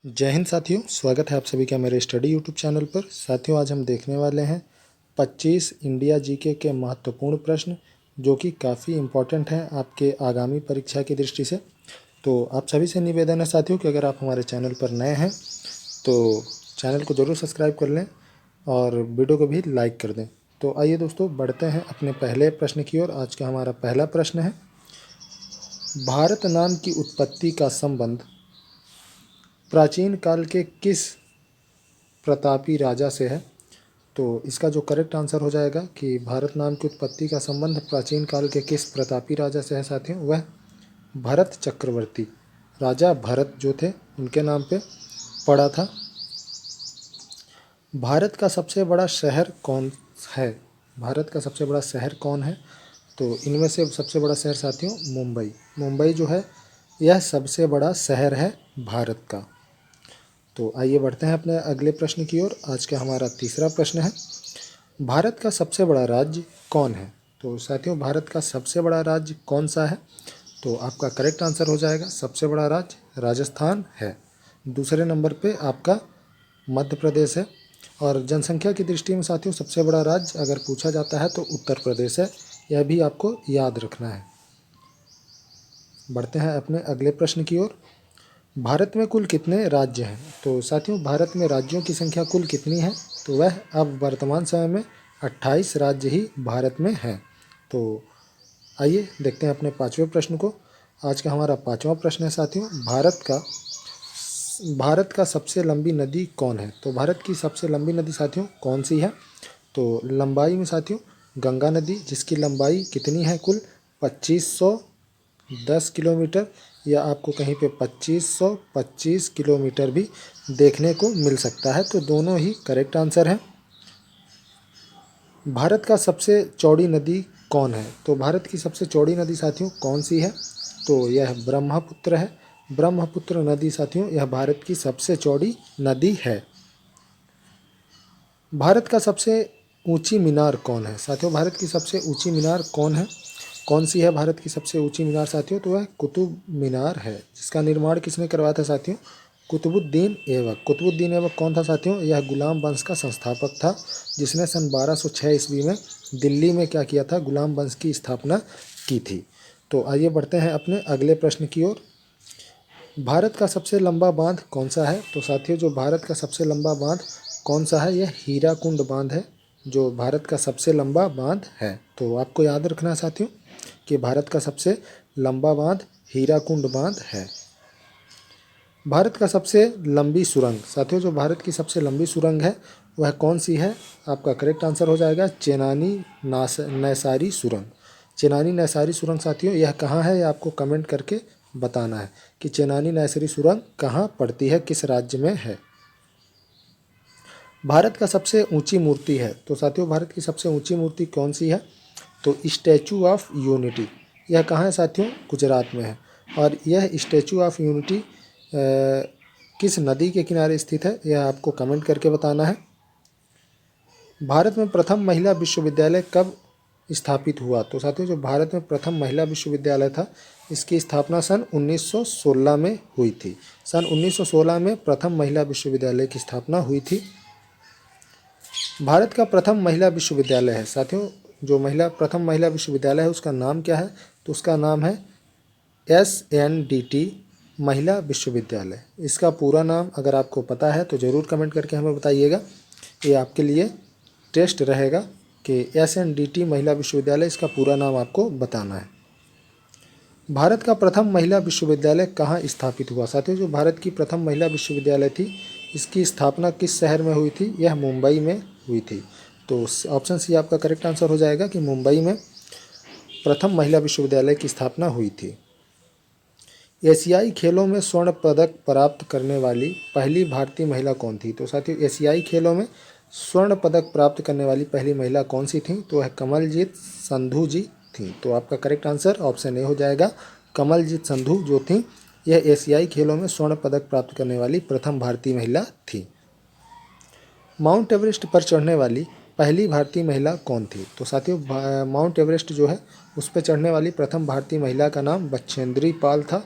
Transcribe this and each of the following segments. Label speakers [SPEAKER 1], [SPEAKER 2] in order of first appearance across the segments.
[SPEAKER 1] जय हिंद साथियों, स्वागत है आप सभी का मेरे स्टडी यूट्यूब चैनल पर। साथियों, आज हम देखने वाले हैं 25 इंडिया जीके के महत्वपूर्ण प्रश्न जो कि काफ़ी इम्पोर्टेंट हैं आपके आगामी परीक्षा की दृष्टि से। तो आप सभी से निवेदन है साथियों कि अगर आप हमारे चैनल पर नए हैं तो चैनल को ज़रूर सब्सक्राइब कर लें और वीडियो को भी लाइक कर दें। तो आइए दोस्तों, बढ़ते हैं अपने पहले प्रश्न की ओर। आज का हमारा पहला प्रश्न है, भारत नाम की उत्पत्ति का संबंध प्राचीन काल के किस प्रतापी राजा से है? तो इसका जो करेक्ट आंसर हो जाएगा कि भारत नाम की उत्पत्ति का संबंध प्राचीन काल के किस प्रतापी राजा से है साथियों, वह भरत चक्रवर्ती राजा भरत जो थे उनके नाम पे पड़ा था। भारत का सबसे बड़ा शहर कौन है? भारत का सबसे बड़ा शहर कौन है? तो इनमें से सबसे बड़ा शहर साथियों मुंबई। मुंबई जो है यह सबसे बड़ा शहर है भारत का। तो आइए बढ़ते हैं अपने अगले प्रश्न की ओर। आज का हमारा तीसरा प्रश्न है, भारत का सबसे बड़ा राज्य कौन है? तो साथियों, भारत का सबसे बड़ा राज्य कौन सा है? तो आपका करेक्ट आंसर हो जाएगा सबसे बड़ा राज्य राजस्थान है। दूसरे नंबर पे आपका मध्य प्रदेश है। और जनसंख्या की दृष्टि में साथियों सबसे बड़ा राज्य अगर पूछा जाता है तो उत्तर प्रदेश है। यह भी आपको याद रखना है। बढ़ते हैं अपने अगले प्रश्न की ओर। भारत में कुल कितने राज्य हैं? तो साथियों, भारत में राज्यों की संख्या कुल कितनी है? तो वह अब वर्तमान समय में 28 राज्य ही भारत में हैं। तो आइए देखते हैं अपने पांचवें प्रश्न को। आज का हमारा पांचवा प्रश्न है साथियों, भारत का सबसे लंबी नदी कौन है? तो भारत की सबसे लंबी नदी साथियों कौन सी है? तो लंबाई में साथियों गंगा नदी, जिसकी लंबाई कितनी है कुल 2510 किलोमीटर, या आपको कहीं पे 2525 किलोमीटर भी देखने को मिल सकता है। तो दोनों ही करेक्ट आंसर हैं। भारत का सबसे चौड़ी नदी कौन है? तो भारत की सबसे चौड़ी नदी साथियों कौन सी है? तो यह ब्रह्मपुत्र है। ब्रह्मपुत्र नदी साथियों यह भारत की सबसे चौड़ी नदी है। भारत का सबसे ऊंची मीनार कौन है? साथियों, भारत की सबसे ऊंची मीनार कौन सी है भारत की सबसे ऊंची मीनार साथियों? तो वह कुतुब मीनार है, जिसका निर्माण किसने करवाया था साथियों? कुतुबुद्दीन ऐबक। कुतुबुद्दीन ऐबक कौन था साथियों? यह गुलाम वंश का संस्थापक था, जिसने सन 1206 ईस्वी में दिल्ली में क्या किया था? गुलाम वंश की स्थापना की थी। तो आइए बढ़ते हैं अपने अगले प्रश्न की ओर। भारत का सबसे लंबा बांध कौन सा है? तो साथियों, जो भारत का सबसे लंबा बांध कौन सा है? यह हीराकुंड बांध है, जो भारत का सबसे लंबा बांध है। तो आपको याद रखना है साथियों कि भारत का सबसे लंबा बांध हीराकुंड बांध है। भारत का सबसे लंबी सुरंग साथियों, जो भारत की सबसे लंबी सुरंग है वह कौन सी है? आपका करेक्ट आंसर हो जाएगा चेनानी नैसारी सुरंग। चेनानी नैसारी सुरंग साथियों यह कहाँ है? यह आपको कमेंट करके बताना है कि चेनानी नैसारी सुरंग कहाँ पड़ती है, किस राज्य में है। भारत का सबसे ऊंची मूर्ति है। तो साथियों, भारत की सबसे ऊंची मूर्ति कौन सी है? तो स्टैचू ऑफ यूनिटी। यह कहाँ है साथियों? गुजरात में है। और यह स्टैचू ऑफ यूनिटी किस नदी के किनारे स्थित है, यह आपको कमेंट करके बताना है। भारत में प्रथम महिला विश्वविद्यालय कब स्थापित हुआ? तो साथियों, जो भारत में प्रथम महिला विश्वविद्यालय था इसकी स्थापना सन 1916 में हुई थी। सन 1916 में प्रथम महिला विश्वविद्यालय की स्थापना हुई थी। भारत का प्रथम महिला विश्वविद्यालय है साथियों, जो प्रथम महिला विश्वविद्यालय है उसका नाम क्या है? तो उसका नाम है SNDT महिला विश्वविद्यालय। इसका पूरा नाम अगर आपको पता है तो ज़रूर कमेंट करके हमें बताइएगा। ये आपके लिए टेस्ट रहेगा कि SNDT महिला विश्वविद्यालय, इसका पूरा नाम आपको बताना है। भारत का प्रथम महिला विश्वविद्यालय कहाँ स्थापित हुआ? साथियों, जो भारत की प्रथम महिला विश्वविद्यालय थी इसकी स्थापना किस शहर में हुई थी? यह मुंबई में हुई थी। तो ऑप्शन सी आपका करेक्ट आंसर हो जाएगा कि मुंबई में प्रथम महिला विश्वविद्यालय की स्थापना हुई थी। एशियाई खेलों में स्वर्ण पदक प्राप्त करने वाली पहली भारतीय महिला कौन थी? तो साथियों, एशियाई खेलों में स्वर्ण पदक प्राप्त करने वाली पहली महिला कौन सी थी? तो वह कमलजीत संधू जी थी। तो आपका करेक्ट आंसर ऑप्शन ए हो जाएगा, कमलजीत संधू जो थी यह एशियाई खेलों में स्वर्ण पदक प्राप्त करने वाली प्रथम भारतीय महिला थी। माउंट एवरेस्ट पर चढ़ने वाली पहली भारतीय महिला कौन थी? तो साथियों, माउंट एवरेस्ट जो है उस पर चढ़ने वाली प्रथम भारतीय महिला का नाम बछेंद्री पाल था।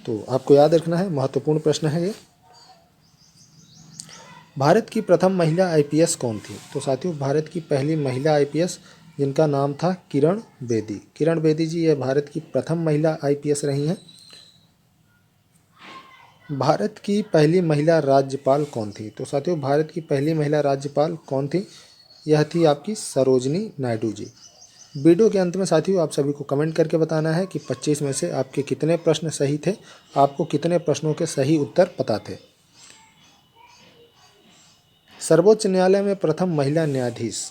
[SPEAKER 1] तो आपको याद रखना है, महत्वपूर्ण प्रश्न है ये। भारत की प्रथम महिला आईपीएस कौन थी? तो साथियों, भारत की पहली महिला आईपीएस जिनका नाम था किरण बेदी। किरण बेदी जी ये भारत की प्रथम महिला आईपीएस रही हैं। भारत की पहली महिला राज्यपाल कौन थी? तो साथियों, भारत की पहली महिला राज्यपाल कौन थी? यह थी आपकी सरोजनी नायडू जी। वीडियो के अंत में साथियों आप सभी को कमेंट करके बताना है कि 25 में से आपके कितने प्रश्न सही थे, आपको कितने प्रश्नों के सही उत्तर पता थे। सर्वोच्च न्यायालय में प्रथम महिला न्यायाधीश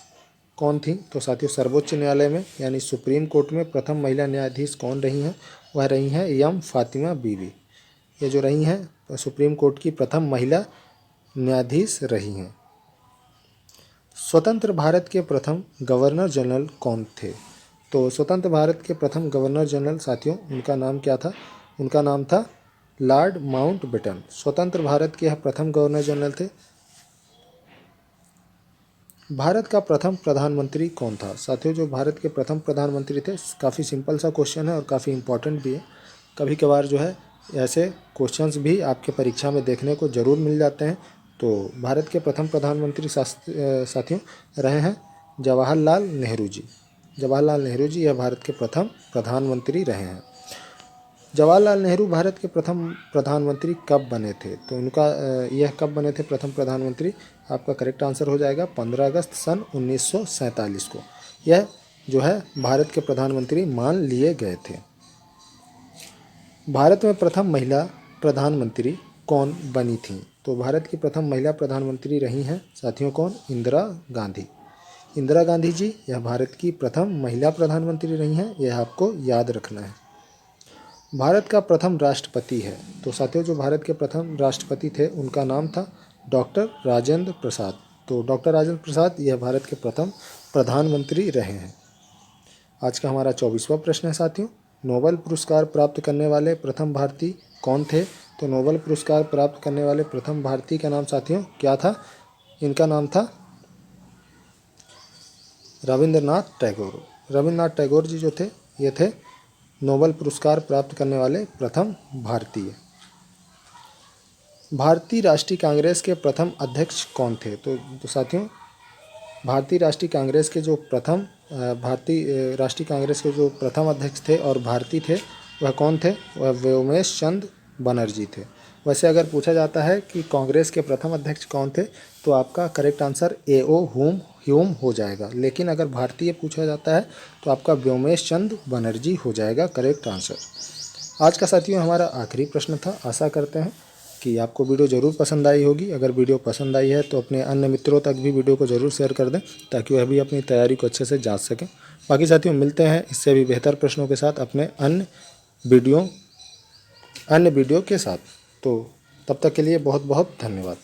[SPEAKER 1] कौन थी? तो साथियों, सर्वोच्च न्यायालय में यानी सुप्रीम कोर्ट में प्रथम महिला न्यायाधीश कौन रही हैं? वह रही हैं एम फातिमा बीवी। ये जो रही हैं सुप्रीम कोर्ट की प्रथम महिला न्यायाधीश रही हैं। स्वतंत्र भारत के प्रथम गवर्नर जनरल कौन थे? तो स्वतंत्र भारत के प्रथम गवर्नर जनरल साथियों, उनका नाम क्या था? उनका नाम था लॉर्ड माउंटबेटन। स्वतंत्र भारत के यह प्रथम गवर्नर जनरल थे। भारत का प्रथम प्रधानमंत्री कौन था? साथियों, जो भारत के प्रथम प्रधानमंत्री थे, काफ़ी सिंपल सा क्वेश्चन है और काफ़ी इम्पोर्टेंट भी है। कभी कभार जो है ऐसे क्वेश्चंस भी आपके परीक्षा में देखने को ज़रूर मिल जाते हैं। तो भारत के प्रथम प्रधानमंत्री साथियों रहे हैं जवाहरलाल नेहरू जी। जवाहरलाल नेहरू जी यह भारत के प्रथम प्रधानमंत्री रहे हैं। जवाहरलाल नेहरू भारत के प्रथम प्रधानमंत्री कब बने थे? तो उनका यह कब बने थे प्रथम प्रधानमंत्री? आपका करेक्ट आंसर हो जाएगा 15 अगस्त सन 1947 को। यह जो है भारत के प्रधानमंत्री मान लिए गए थे। भारत में प्रथम महिला प्रधानमंत्री कौन बनी थी? तो भारत की प्रथम महिला प्रधानमंत्री रही हैं साथियों कौन? इंदिरा गांधी। इंदिरा गांधी जी यह भारत की प्रथम महिला प्रधानमंत्री रही हैं, यह आपको याद रखना है। भारत का प्रथम राष्ट्रपति है, तो साथियों जो भारत के प्रथम राष्ट्रपति थे उनका नाम था डॉक्टर राजेंद्र प्रसाद। तो डॉक्टर राजेंद्र प्रसाद यह भारत के प्रथम प्रधानमंत्री रहे हैं। आज का हमारा 24वां प्रश्न है साथियों, नोबेल पुरस्कार प्राप्त करने वाले प्रथम भारतीय कौन थे? तो नोबेल पुरस्कार प्राप्त करने वाले प्रथम भारतीय का नाम साथियों क्या था? इनका नाम था रविंद्रनाथ टैगोर। रविंद्रनाथ टैगोर जी जो थे ये थे नोबेल पुरस्कार प्राप्त करने वाले प्रथम भारतीय। भारतीय राष्ट्रीय कांग्रेस के प्रथम अध्यक्ष कौन थे? तो साथियों भारतीय राष्ट्रीय कांग्रेस के जो प्रथम अध्यक्ष थे और भारतीय थे वह कौन थे? वह व्योमेश चंद्र बनर्जी थे। वैसे अगर पूछा जाता है कि कांग्रेस के प्रथम अध्यक्ष कौन थे तो आपका करेक्ट आंसर A.O. ह्यूम हो जाएगा, लेकिन अगर भारतीय पूछा जाता है तो आपका व्योमेश चंद्र बनर्जी हो जाएगा करेक्ट आंसर। आज का साथियों हमारा आखिरी प्रश्न था। आशा करते हैं कि आपको वीडियो ज़रूर पसंद आई होगी। अगर वीडियो पसंद आई है तो अपने अन्य मित्रों तक भी वीडियो को ज़रूर शेयर कर दें ताकि वह भी अपनी तैयारी को अच्छे से जांच सकें। बाकी साथियों मिलते हैं इससे भी बेहतर प्रश्नों के साथ अपने अन्य वीडियो के साथ। तो तब तक के लिए बहुत बहुत धन्यवाद।